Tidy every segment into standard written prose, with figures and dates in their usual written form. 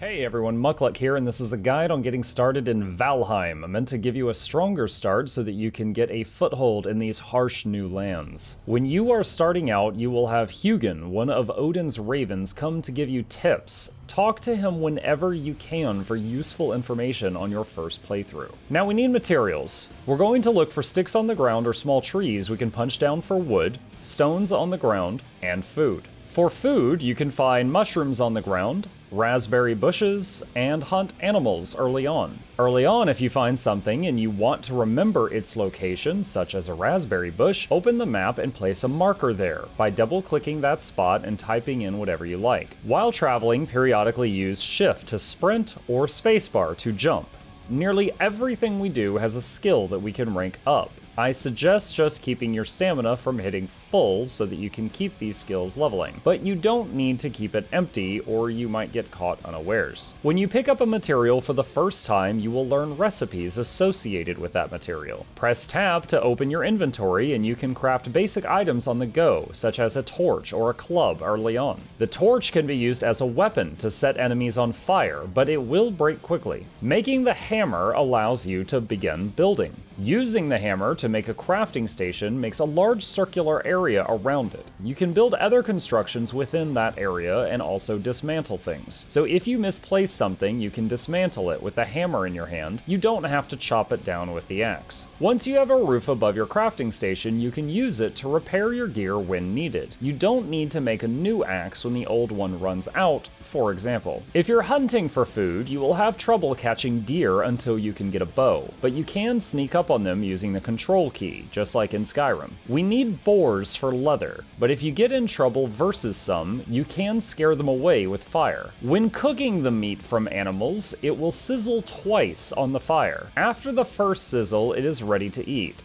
Hey everyone, Muckluck here, and this is a guide on getting started in Valheim, meant to give you a stronger start so that you can get a foothold in these harsh new lands. When you are starting out, you will have Hugin, one of Odin's ravens, come to give you tips. Talk to him whenever you can for useful information on your first playthrough. Now we need materials. We're going to look for sticks on the ground or small trees we can punch down for wood, stones on the ground, and food. For food, you can find mushrooms on the ground, raspberry bushes, and hunt animals early on. Early on, if you find something and you want to remember its location, such as a raspberry bush, open the map and place a marker there by double-clicking that spot and typing in whatever you like. While traveling, periodically use Shift to sprint or spacebar to jump. Nearly everything we do has a skill that we can rank up. I suggest just keeping your stamina from hitting full so that you can keep these skills leveling, but you don't need to keep it empty or you might get caught unawares. When you pick up a material for the first time, you will learn recipes associated with that material. Press tab to open your inventory and you can craft basic items on the go, such as a torch or a club early on. The torch can be used as a weapon to set enemies on fire, but it will break quickly. Making the hammer allows you to begin building. Using the hammer to make a crafting station makes a large circular area around it. You can build other constructions within that area and also dismantle things. So if you misplace something, you can dismantle it with the hammer in your hand. You don't have to chop it down with the axe. Once you have a roof above your crafting station, you can use it to repair your gear when needed. You don't need to make a new axe when the old one runs out, for example. If you're hunting for food, you will have trouble catching deer until you can get a bow, but you can sneak up on them using the control key, just like in Skyrim. We need boars for leather, but if you get in trouble versus some, you can scare them away with fire. When cooking the meat from animals, it will sizzle twice on the fire. After the first sizzle, it is ready to eat.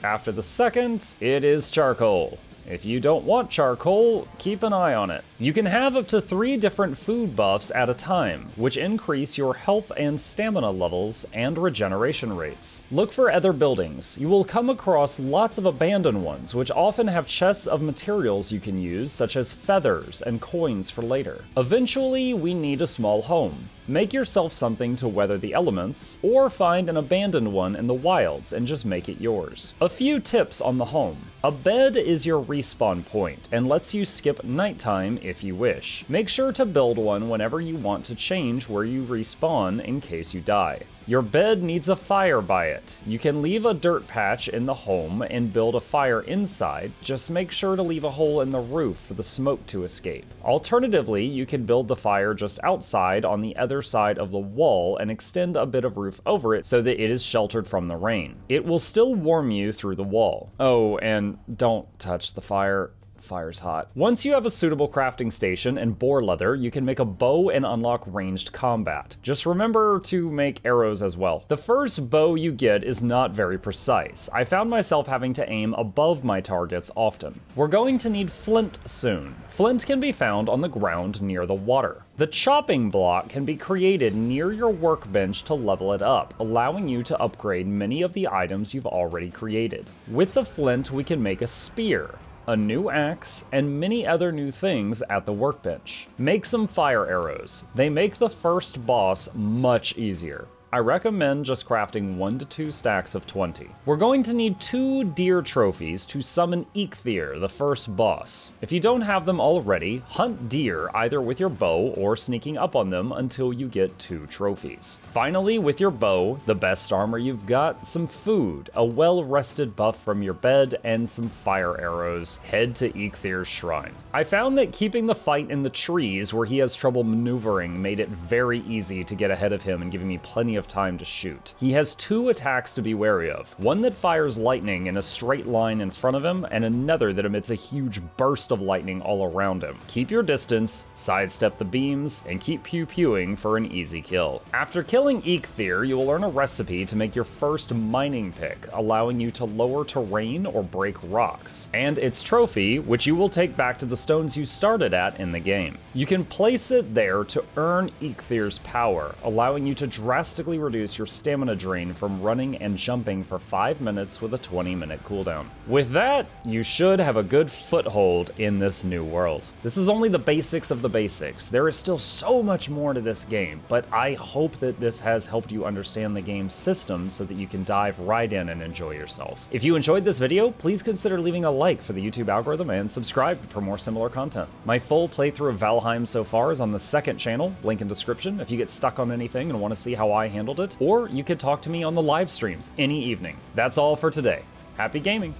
After the second, it is charcoal. If you don't want charcoal, keep an eye on it. You can have up to 3 different food buffs at a time, which increase your health and stamina levels and regeneration rates. Look for other buildings. You will come across lots of abandoned ones, which often have chests of materials you can use, such as feathers and coins for later. Eventually, we need a small home. Make yourself something to weather the elements, or find an abandoned one in the wilds and just make it yours. A few tips on the home. A bed is your respawn point and lets you skip nighttime if you wish. Make sure to build one whenever you want to change where you respawn in case you die. Your bed needs a fire by it. You can leave a dirt patch in the home and build a fire inside, just make sure to leave a hole in the roof for the smoke to escape. Alternatively, you can build the fire just outside on the other side of the wall and extend a bit of roof over it so that it is sheltered from the rain. It will still warm you through the wall. Oh, and don't touch the fire. Fire's hot. Once you have a suitable crafting station and boar leather, you can make a bow and unlock ranged combat. Just remember to make arrows as well. The first bow you get is not very precise. I found myself having to aim above my targets often. We're going to need flint soon. Flint can be found on the ground near the water. The chopping block can be created near your workbench to level it up, allowing you to upgrade many of the items you've already created. With the flint, we can make a spear, a new axe, and many other new things at the workbench. Make some fire arrows. They make the first boss much easier. I recommend just crafting 1 to 2 stacks of 20. We're going to need 2 deer trophies to summon Eikthyr, the first boss. If you don't have them already, hunt deer either with your bow or sneaking up on them until you get 2 trophies. Finally, with your bow, the best armor you've got, some food, a well-rested buff from your bed, and some fire arrows. Head to Eikthyr's shrine. I found that keeping the fight in the trees where he has trouble maneuvering made it very easy to get ahead of him and giving me plenty of time to shoot. He has 2 attacks to be wary of, one that fires lightning in a straight line in front of him, and another that emits a huge burst of lightning all around him. Keep your distance, sidestep the beams, and keep pew-pewing for an easy kill. After killing Eikthyr, you will learn a recipe to make your first mining pick, allowing you to lower terrain or break rocks, and its trophy, which you will take back to the stones you started at in the game. You can place it there to earn Eikthyr's power, allowing you to drastically drastically reduce your stamina drain from running and jumping for 5 minutes with a 20-minute cooldown. With that, you should have a good foothold in this new world. This is only the basics of the basics. There is still so much more to this game, but I hope that this has helped you understand the game's system so that you can dive right in and enjoy yourself. If you enjoyed this video, please consider leaving a like for the YouTube algorithm and subscribe for more similar content. My full playthrough of Valheim so far is on the second channel, link in description if you get stuck on anything and want to see how I handled it, or you could talk to me on the live streams any evening. That's all for today. Happy gaming!